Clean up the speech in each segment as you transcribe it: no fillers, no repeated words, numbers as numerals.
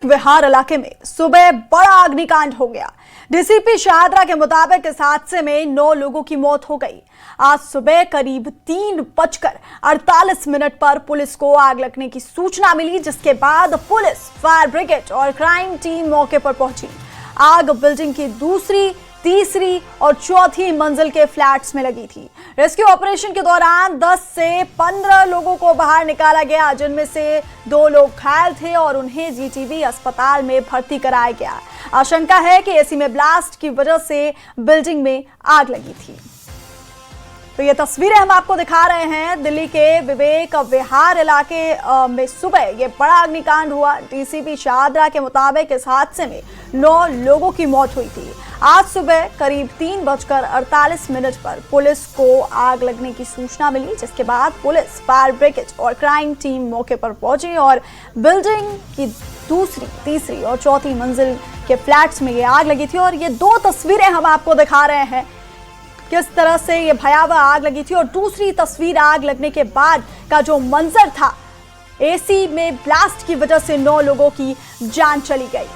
विहार इलाके में सुबह बड़ा अग्निकांड हो गया। डीसीपी शाहदरा के मुताबिक इस हादसे में 9 लोगों की मौत हो गई। आज सुबह करीब 3:48 पर पुलिस को आग लगने की सूचना मिली, जिसके बाद पुलिस, फायर ब्रिगेड और क्राइम टीम मौके पर पहुंची। आग बिल्डिंग की दूसरी, तीसरी और चौथी मंजिल के फ्लैट्स में लगी थी। रेस्क्यू ऑपरेशन के दौरान 10 से 15 लोगों को बाहर निकाला गया, जिनमें से 2 लोग घायल थे और उन्हें जीटीबी अस्पताल में भर्ती कराया गया। आशंका है कि एसी में ब्लास्ट की वजह से बिल्डिंग में आग लगी थी। तो ये तस्वीरें हम आपको दिखा रहे हैं दिल्ली के विवेक विहार इलाके में सुबह ये बड़ा अग्निकांड हुआ। डीसीपी शाहदरा के मुताबिक इस हादसे में 9 लोगों की मौत हुई थी। आज सुबह करीब 3:48 पर पुलिस को आग लगने की सूचना मिली, जिसके बाद पुलिस, फायर ब्रिगेड और क्राइम टीम मौके पर पहुंची और बिल्डिंग की दूसरी, तीसरी और चौथी मंजिल के फ्लैट्स में ये आग लगी थी। और ये 2 तस्वीरें हम आपको दिखा रहे हैं किस तरह से ये भयावह आग लगी थी। और दूसरी तस्वीर आग लगने के बाद का जो मंजर था, एसी में ब्लास्ट की वजह से 9 लोगों की जान चली गई।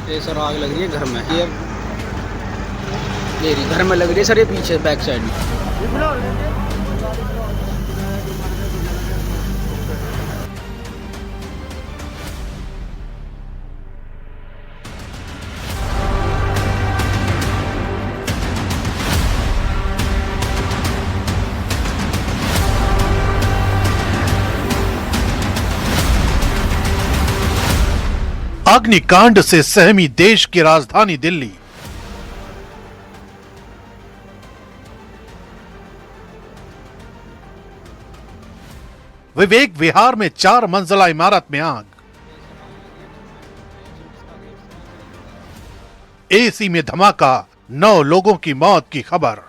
ये सर आग लग रही है घर में, ये घर में लग रही है सर, ये पीछे बैक साइड में। अग्निकांड से सहमी देश की राजधानी दिल्ली। विवेक विहार में 4 मंजिला इमारत में आग। एसी में धमाका, 9 लोगों की मौत की खबर।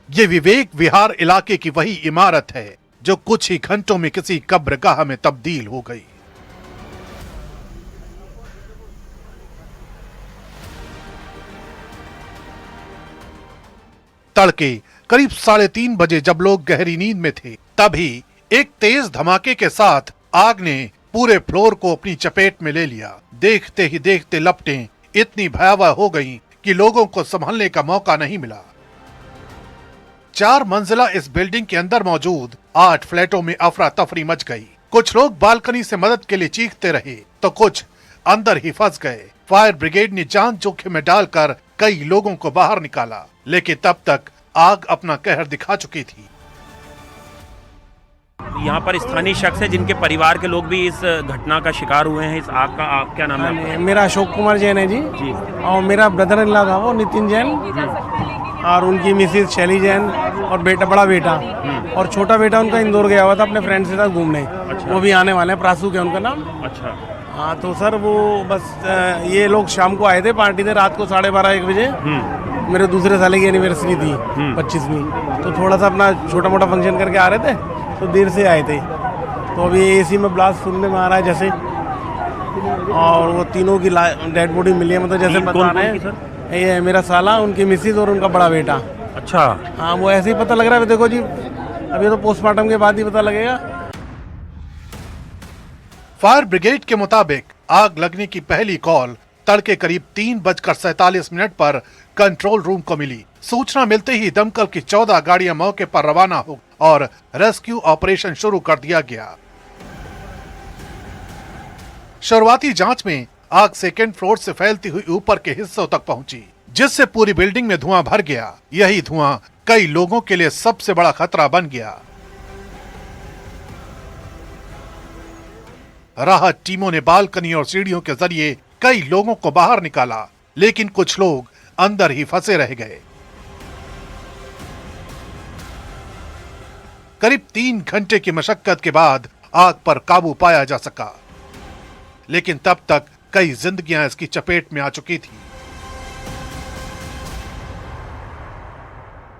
ये विवेक विहार इलाके की वही इमारत है जो कुछ ही घंटों में किसी कब्रगाह में तब्दील हो गई। तड़के करीब 3:30 बजे जब लोग गहरी नींद में थे, तभी एक तेज धमाके के साथ आग ने पूरे फ्लोर को अपनी चपेट में ले लिया। देखते ही देखते लपटें इतनी भयावह हो गईं कि लोगों को संभलने का मौका नहीं मिला। 4 मंजिला इस बिल्डिंग के अंदर मौजूद 8 फ्लैटों में अफरा तफरी मच गई। कुछ लोग बालकनी से मदद के लिए चीखते रहे तो कुछ अंदर ही फंस गए। फायर ब्रिगेड ने जान जोखिम में डालकर कई लोगों को बाहर निकाला, लेकिन तब तक आग अपना कहर दिखा चुकी थी। यहाँ पर स्थानीय शख्स है जिनके परिवार के लोग भी इस घटना का शिकार हुए हैं। इस आग का आप क्या नाम है? मेरा अशोक कुमार जैन है जी। और मेरा ब्रदर इन लॉ था वो नितिन जैन, और उनकी मिसेज शैली जैन और बड़ा बेटा और छोटा बेटा उनका इंदौर गया हुआ था अपने फ्रेंड्स के साथ घूमने। अच्छा। वो भी आने वाले हैं, प्रासू के उनका नाम। अच्छा। हाँ, तो सर वो बस ये लोग शाम को आए थे पार्टी से, रात को 12:30-1 बजे। मेरे दूसरे साले की एनिवर्सरी थी 25वीं, तो थोड़ा सा अपना छोटा मोटा फंक्शन करके आ रहे थे, तो देर से आए थे। तो अभी एसी में ब्लास्ट सुनने में आ रहा है जैसे, और वो तीनों की डेड बॉडी मिली है, मतलब जैसे बता रहे हैं। ये मेरा साला, उनकी मिसेज और उनका बड़ा बेटा। अच्छा। हाँ, वो ऐसे ही पता लग रहा है। देखो जी, अभी तो पोस्टमार्टम के बाद ही पता लगेगा। फायर ब्रिगेड के मुताबिक आग लगने की पहली कॉल तड़के करीब 3:47 पर कंट्रोल रूम को मिली। सूचना मिलते ही दमकल की 14 गाड़ियां मौके पर रवाना हो और रेस्क्यू ऑपरेशन शुरू कर दिया गया। शुरुआती जांच में आग सेकेंड फ्लोर से फैलती हुई ऊपर के हिस्सों तक पहुंची, जिससे पूरी बिल्डिंग में धुआं भर गया। यही धुआं कई लोगों के लिए सबसे बड़ा खतरा बन गया। राहत टीमों ने बालकनी और सीढ़ियों के जरिए कई लोगों को बाहर निकाला, लेकिन कुछ लोग अंदर ही फंसे रह गए। करीब 3 घंटे की मशक्कत के बाद आग पर काबू पाया जा सका, लेकिन तब तक कई जिंदगियां इसकी चपेट में आ चुकी थी।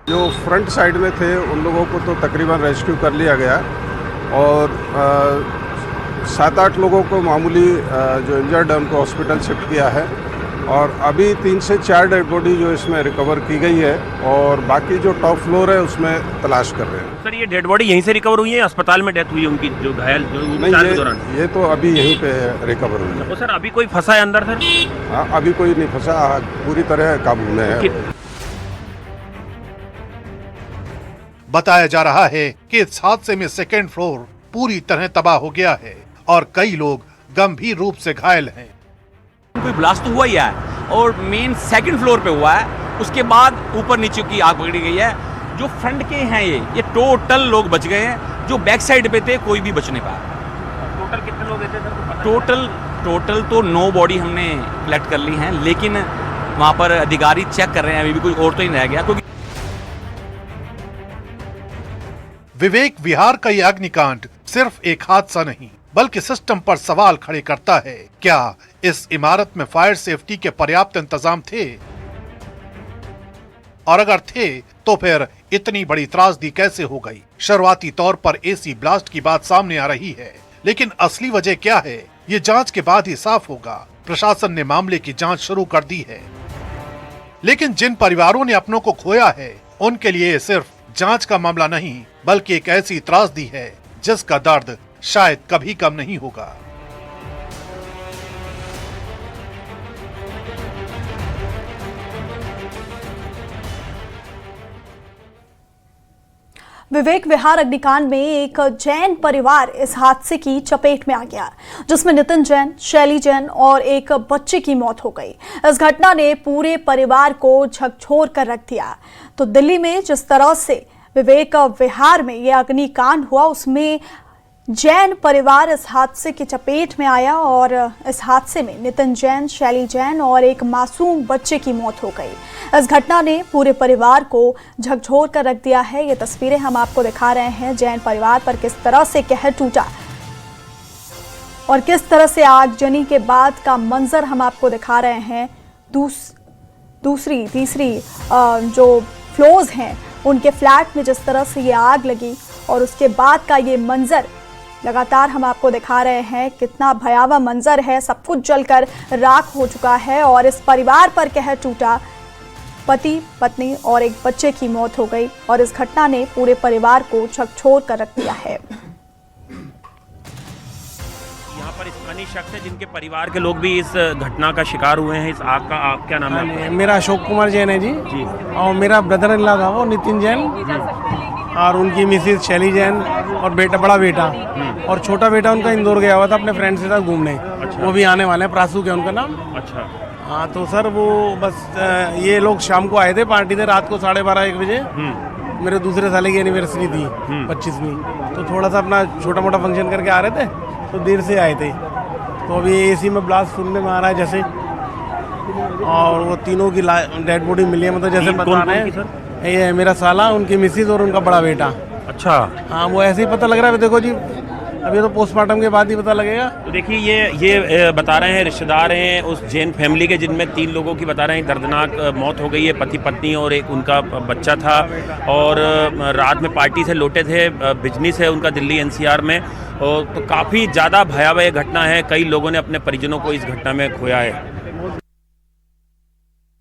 जो फ्रंट साइड में थे उन लोगों को तो तकरीबन रेस्क्यू कर लिया गया, और 7-8 लोगों को मामूली जो इंजर्ड है उनको हॉस्पिटल शिफ्ट किया है। और अभी 3 से 4 डेड बॉडी जो इसमें रिकवर की गई है और बाकी जो टॉप फ्लोर है उसमें तलाश कर रहे हैं। सर ये डेड बॉडी यहीं से रिकवर हुई है, अस्पताल में डेथ हुई है उनकी, जो घायल जो उपचार के दौरान? ये तो अभी यहीं पे रिकवर हुई है। तो सर अभी कोई फंसा है अंदर सर? हाँ, अभी कोई नहीं फंसा, पूरी तरह काबू में है। बताया जा रहा है कि इस हादसे में सेकेंड फ्लोर पूरी तरह तबाह हो गया है और कई लोग गंभीर रूप से घायल हैं। कोई ब्लास्ट तो हुआ ही है और मेन सेकंड फ्लोर पे हुआ है, उसके बाद ऊपर नीचे की आग पकड़ी गई है। जो फ्रंट के हैं ये टोटल लोग बच गए हैं, जो बैक साइड पे थे कोई भी बच नहीं पाया। टोटल कितने लोग थे सर? टोटल तो 9 बॉडी हमने कलेक्ट कर ली हैं, लेकिन वहाँ पर अधिकारी चेक कर रहे हैं, अभी भी कोई और तो नहीं रह गया। क्योंकि विवेक विहार का ये अग्निकांड सिर्फ एक हादसा नहीं बल्कि सिस्टम पर सवाल खड़े करता है। क्या इस इमारत में फायर सेफ्टी के पर्याप्त इंतजाम थे? और अगर थे तो फिर इतनी बड़ी त्रासदी कैसे हो गई? शुरुआती तौर पर एसी ब्लास्ट की बात सामने आ रही है, लेकिन असली वजह क्या है ये जांच के बाद ही साफ होगा। प्रशासन ने मामले की जांच शुरू कर दी है, लेकिन जिन परिवारों ने अपनों को खोया है उनके लिए सिर्फ जांच का मामला नहीं बल्कि एक ऐसी त्रासदी है जिसका दर्द शायद कभी कम नहीं होगा। विवेक विहार अग्निकांड में एक जैन परिवार इस हादसे की चपेट में आ गया, जिसमें नितिन जैन, शैली जैन और एक बच्चे की मौत हो गई। इस घटना ने पूरे परिवार को झकझोर कर रख दिया। तो दिल्ली में जिस तरह से विवेक विहार में यह अग्निकांड हुआ, उसमें जैन परिवार इस हादसे की चपेट में आया और इस हादसे में नितिन जैन, शैली जैन और एक मासूम बच्चे की मौत हो गई। इस घटना ने पूरे परिवार को झकझोर कर रख दिया है। ये तस्वीरें हम आपको दिखा रहे हैं जैन परिवार पर किस तरह से कहर टूटा और किस तरह से आगजनी के बाद का मंजर हम आपको दिखा रहे हैं। दूसरी तीसरी जो फ्लोर्स हैं उनके फ्लैट में जिस तरह से ये आग लगी और उसके बाद का ये मंजर लगातार हम आपको दिखा रहे हैं। कितना भयावह मंजर है, सब कुछ जलकर राख हो चुका है और इस परिवार पर कहर टूटा। पति, पत्नी और एक बच्चे की मौत हो गई और इस घटना ने पूरे परिवार को झकझोर कर रख दिया है। यहाँ पर स्थानीय शख्स है जिनके परिवार के लोग भी इस घटना का शिकार हुए हैं। इस आग का क्या नाम है? मेरा अशोक कुमार जैन है जी, और मेरा ब्रदर इन लॉ था वो नितिन जैन, और उनकी मिसेज शैली जैन और बड़ा बेटा और छोटा बेटा उनका इंदौर गया हुआ था अपने फ्रेंड्स के साथ घूमने। अच्छा। वो भी आने वाले हैं, प्रासू के उनका नाम। अच्छा। हाँ, तो सर वो बस ये लोग शाम को आए थे पार्टी थे, रात को 12:30-1 बजे। मेरे दूसरे साले की एनिवर्सरी थी 25वीं, तो थोड़ा सा अपना छोटा मोटा फंक्शन करके आ रहे थे, तो देर से आए थे। तो अभी एसी में ब्लास्ट सुनने में आ रहा है जैसे, और वो तीनों की डेड बॉडी मिली है, मतलब जैसे बता रहे हैं। ये मेरा साला, उनकी मिसेज और उनका बड़ा बेटा। अच्छा। हाँ, वो ऐसे ही पता लग रहा है। देखो जी, अभी तो पोस्टमार्टम के बाद ही पता लगेगा। तो देखिए ये बता रहे हैं रिश्तेदार हैं उस जैन फैमिली के, जिनमें 3 लोगों की बता रहे हैं दर्दनाक मौत हो गई है। पति, पत्नी और एक उनका बच्चा था, और रात में पार्टी से लौटे थे। बिजनेस है उनका दिल्ली NCR में, और तो काफ़ी ज़्यादा भयावह घटना है। कई लोगों ने अपने परिजनों को इस घटना में खोया है।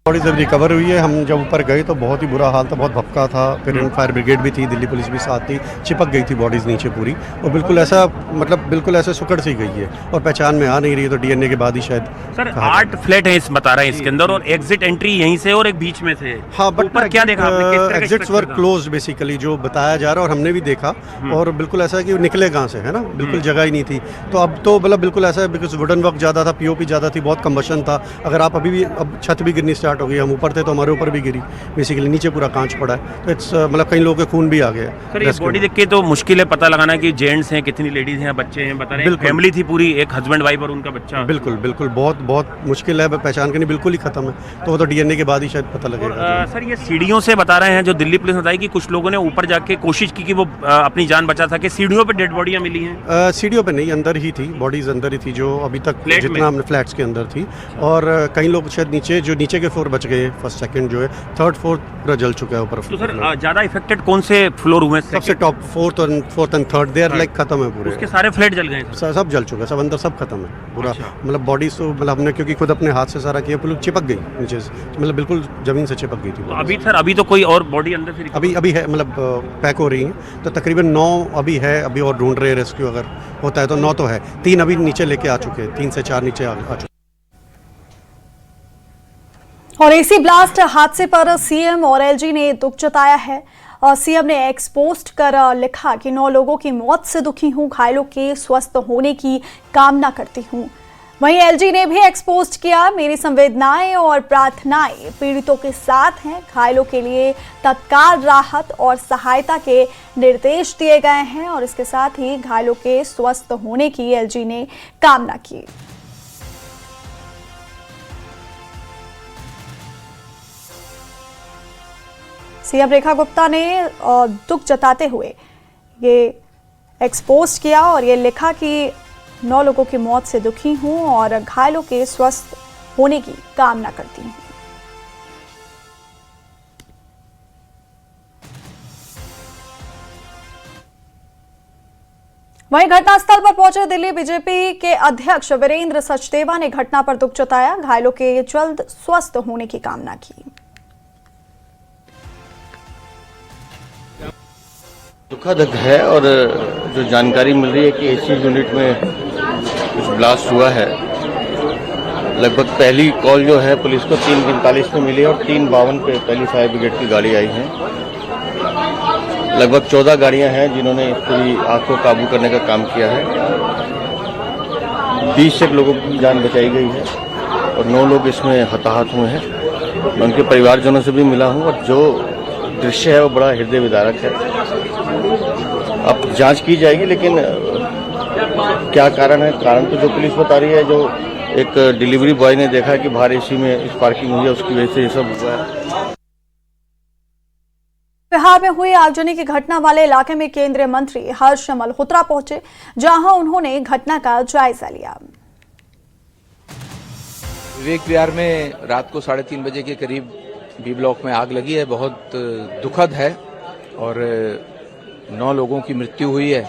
बॉडी जब रिकवर हुई है, हम जब ऊपर गए तो बहुत ही बुरा हाल था, बहुत भपका था। फिर फायर ब्रिगेड भी थी, दिल्ली पुलिस भी साथ थी। चिपक गई थी बॉडीज नीचे पूरी, और बिल्कुल ऐसा, मतलब बिल्कुल ऐसे सुकड़ सी गई है और पहचान में आ नहीं रही है। तो DNA के बाद ही शायद। सर 8 फ्लैट है इस बता रहे हैं इसके अंदर, और एग्जिट एंट्री यहीं से और एक बीच में से। हाँ, बट ऊपर क्या देखा आपने? एग्जिट्स वर क्लोज बेसिकली, जो बताया जा रहा है और हमने भी देखा। और बिल्कुल ऐसा है कि निकले कहाँ से, है ना, बिल्कुल जगह ही नहीं थी। तो अब तो मतलब बिल्कुल ऐसा है, बिकॉज वुडन वर्क ज़्यादा था, POP ज़्यादा थी, बहुत कम्बशन था। अगर आप अभी भी, अब छत भी गिरनी स्टार्ट हो गई, हम ऊपर थे तो हमारे ऊपर भी गिरी, बेसिकली नीचे पूरा कांच पड़ा है। तो इट्स मतलब कई लोगों के खून भी आ गया। सर ये बॉडी देख के तो मुश्किल है पता लगाना कि जेंट्स हैं, कितनी लेडीज हैं, बच्चे हैं। बता रहे हैं फैमिली थी पूरी, एक हस्बैंड वाइफ और उनका बच्चा। बिल्कुल बिल्कुल बहुत बहुत मुश्किल है, पहचान करनी बिल्कुल ही खत्म है। तो वो तो DNA के बाद ही शायद पता लगेगा। सर ये सीढ़ियों से बता रहे हैं, जो दिल्ली पुलिस ने बताई कि कुछ लोगों ने ऊपर जाके कोशिश की कि वो अपनी जान बचा सके। सीढ़ियों पे डेड बॉडियां मिली हैं? सीढ़ियों पे नहीं, अंदर ही थी, बॉडीज अंदर ही थी, जो अभी तक जितना हमने फ्लैट्स के अंदर थी। और कई लोग शायद नीचे, जो नीचे के फ्लोर फ्लोर बच गए, फर्स्ट सेकंड जो है, थर्ड फोर्थ पूरा जल चुका है ऊपर। तो सर ज्यादा इफेक्टेड कौन से फ्लोर हुए? सबसे top fourth and third they are like खत्म है पूरे। उसके सारे फ्लैट जल गए? सब जल चुका है, सब अंदर सब खत्म है पूरा। मतलब बॉडी तो मतलब हमने क्योंकि खुद अपने हाथ से सारा किया, बिल्कुल चिपक गई नीचे से, मतलब बिल्कुल जमीन से चिपक गई थी। तो अभी सर अभी तो कोई और बॉडी अंदर से अभी है, मतलब पैक हो रही है, तो तकरीबन 9 अभी है, अभी और ढूंढ रहे हैं रेस्क्यू, अगर होता है तो 9 तो है, 3 अभी नीचे लेके आ चुके हैं, 3 से 4 नीचे आ चुके। और एसी ब्लास्ट हादसे पर सीएम और एलजी ने दुख जताया है। और सीएम ने एक्स पोस्ट कर लिखा कि 9 लोगों की मौत से दुखी हूं, घायलों के स्वस्थ होने की कामना करती हूं। वहीं एलजी ने भी एक्स पोस्ट किया, मेरी संवेदनाएं और प्रार्थनाएं पीड़ितों के साथ हैं, घायलों के लिए तत्काल राहत और सहायता के निर्देश दिए गए हैं और इसके साथ ही घायलों के स्वस्थ होने की एलजी ने कामना की। सीएम रेखा गुप्ता ने दुख जताते हुए ये एक्सपोज किया और ये लिखा कि 9 लोगों की मौत से दुखी हूं और घायलों के स्वस्थ होने की कामना करती हूं। वहीं घटनास्थल पर पहुंचे दिल्ली बीजेपी के अध्यक्ष वीरेंद्र सचदेवा ने घटना पर दुख जताया, घायलों के जल्द स्वस्थ होने की कामना की। दुखद है और जो जानकारी मिल रही है कि एसी यूनिट में कुछ ब्लास्ट हुआ है। लगभग पहली कॉल जो है पुलिस को 3:45 पे मिली और 3:52 पे पहली फायर ब्रिगेड की गाड़ी आई है। लगभग 14 गाड़ियां हैं जिन्होंने इस पूरी आग को काबू करने का काम किया है। 20 से लोगों की जान बचाई गई है और 9 लोग इसमें हताहत हुए हैं। मैं उनके परिवारजनों से भी मिला हूं और जो दृश्य है वो बड़ा हृदय विदारक है। अब जांच की जाएगी, लेकिन क्या कारण है, कारण तो जो पुलिस बता रही है, जो एक डिलीवरी बॉय ने देखा कि बाहर एसी में स्पार्किंग हुई है, उसकी वजह से ये सब हुआ है। बिहार में हुई आगजनी की घटना वाले इलाके में केंद्रीय मंत्री हर्ष मल्होत्रा पहुंचे, जहां उन्होंने घटना का जायजा लिया। विवेक विहार में रात को 3:30 बजे के करीब बी ब्लॉक में आग लगी है। बहुत दुखद है और 9 लोगों की मृत्यु हुई है।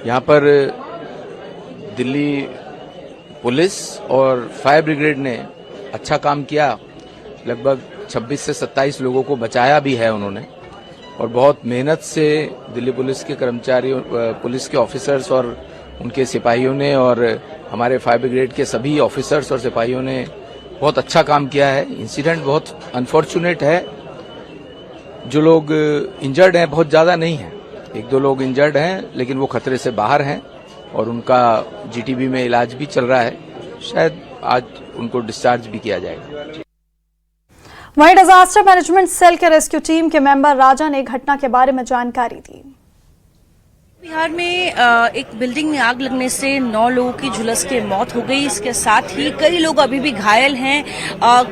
यहाँ पर दिल्ली पुलिस और फायर ब्रिगेड ने अच्छा काम किया। लगभग 26 से 27 लोगों को बचाया भी है उन्होंने और बहुत मेहनत से दिल्ली पुलिस के कर्मचारियों, पुलिस के ऑफिसर्स और उनके सिपाहियों ने और हमारे फायर ब्रिगेड के सभी ऑफिसर्स और सिपाहियों ने बहुत अच्छा काम किया है। इंसिडेंट बहुत अनफॉर्चुनेट है। जो लोग इंजर्ड हैं बहुत ज्यादा नहीं है, 1-2 लोग इंजर्ड हैं, लेकिन वो खतरे से बाहर हैं और उनका जीटीबी में इलाज भी चल रहा है। शायद आज उनको डिस्चार्ज भी किया जाएगा। वहीं डिजास्टर मैनेजमेंट सेल के रेस्क्यू टीम के मेंबर राजा ने घटना के बारे में जानकारी दी। बिहार में एक बिल्डिंग में आग लगने से 9 लोगों की झुलस के मौत हो गई। इसके साथ ही कई लोग अभी भी घायल हैं।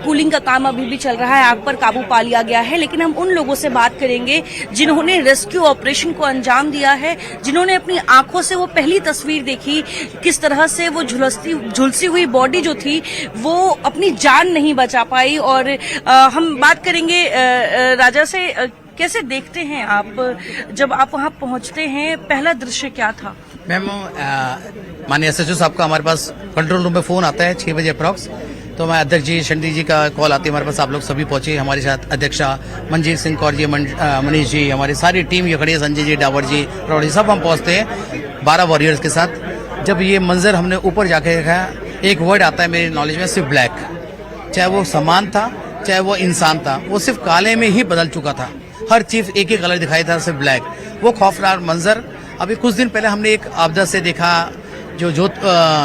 कूलिंग का काम अभी भी चल रहा है, आग पर काबू पा लिया गया है। लेकिन हम उन लोगों से बात करेंगे जिन्होंने रेस्क्यू ऑपरेशन को अंजाम दिया है, जिन्होंने अपनी आंखों से वो पहली तस्वीर देखी, किस तरह से वो झुलसी हुई बॉडी जो थी वो अपनी जान नहीं बचा पाई। और हम बात करेंगे राजा से, कैसे देखते हैं आप जब आप वहां पहुंचते हैं, पहला दृश्य क्या था? मैम, माननीय एसएचओ साहब का हमारे पास कंट्रोल रूम में फोन आता है 6 बजे अप्रॉक्स, तो मैं अध्यक्ष जी शंडी जी का कॉल आती है हमारे पास। आप लोग सभी पहुंचे, हमारे साथ अध्यक्षा मंजीत सिंह कौर जी, मनीष जी, हमारी सारी टीम ये खड़ी है, संजय जी, डावर जी, प्रौढ़ जी, सब हम पहुंचते हैं 12 वॉरियर्स के साथ। जब ये मंजर हमने ऊपर जाके देखा, एक वर्ड आता है मेरी नॉलेज में, सिर्फ ब्लैक। चाहे वो सामान था, चाहे वो इंसान था, वो सिर्फ काले में ही बदल चुका था। हर चीज एक ही कलर दिखाई था, सिर्फ ब्लैक। वो खौफनाक मंजर अभी कुछ दिन पहले हमने एक आपदा से देखा जो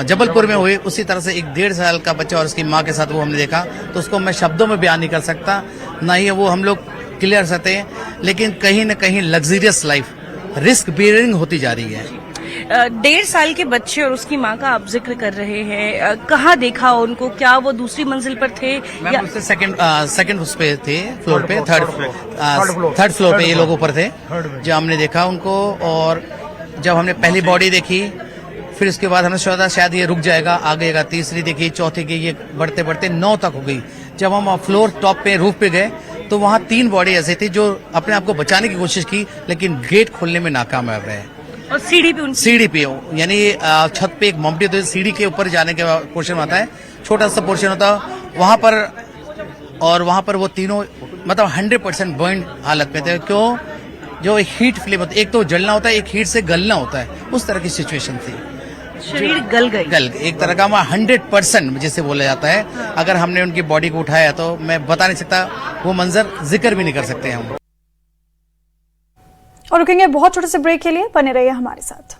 जबलपुर में हुई, उसी तरह से एक 1.5 साल का बच्चा और उसकी माँ के साथ वो हमने देखा। तो उसको मैं शब्दों में बयान नहीं कर सकता, ना ही वो हम लोग क्लियर सकते हैं। लेकिन कहीं न कहीं लग्जरियस लाइफ रिस्क बेयरिंग होती जा रही है। 1.5 साल के बच्चे और उसकी माँ का आप जिक्र कर रहे हैं, कहाँ देखा उनको? क्या वो दूसरी मंजिल पर थे? मैम, उससे सेकंड उस पे थे, फ्लोर पे, थर्ड फ्लोर पे ये लोग ऊपर थे जो हमने देखा उनको। और जब हमने पहली बॉडी देखी, फिर उसके बाद हमने सोचा शायद ये रुक जाएगा, आ गएगा। तीसरी देखी, चौथी की, ये बढ़ते बढ़ते 9 तक हो गई। जब हम फ्लोर टॉप पे रूफ पे गए तो वहाँ 3 बॉडी ऐसे थी जो अपने आप को बचाने की कोशिश की, लेकिन गेट खोलने में नाकामयाब रहे। और सीढ़ी पे यानी छत पे एक मम्टी होती है, सीढ़ी के ऊपर जाने के पोर्शन आता है, छोटा सा पोर्शन होता है वहां पर, और वहां पर वो तीनों मतलब 100% बर्न हालत में थे। क्यों? जो एक हीट फ्लेम होता है, एक तो जलना होता है, एक हीट से गलना होता है, उस तरह की सिचुएशन थी। शरीर गल गई, एक तरह का 100% जिसे बोला जाता है। अगर हमने उनकी बॉडी को उठाया तो मैं बता नहीं सकता, वो मंजर जिक्र भी नहीं कर सकते हम। और रुकेंगे बहुत छोटे से ब्रेक के लिए, बने रहिए हमारे साथ।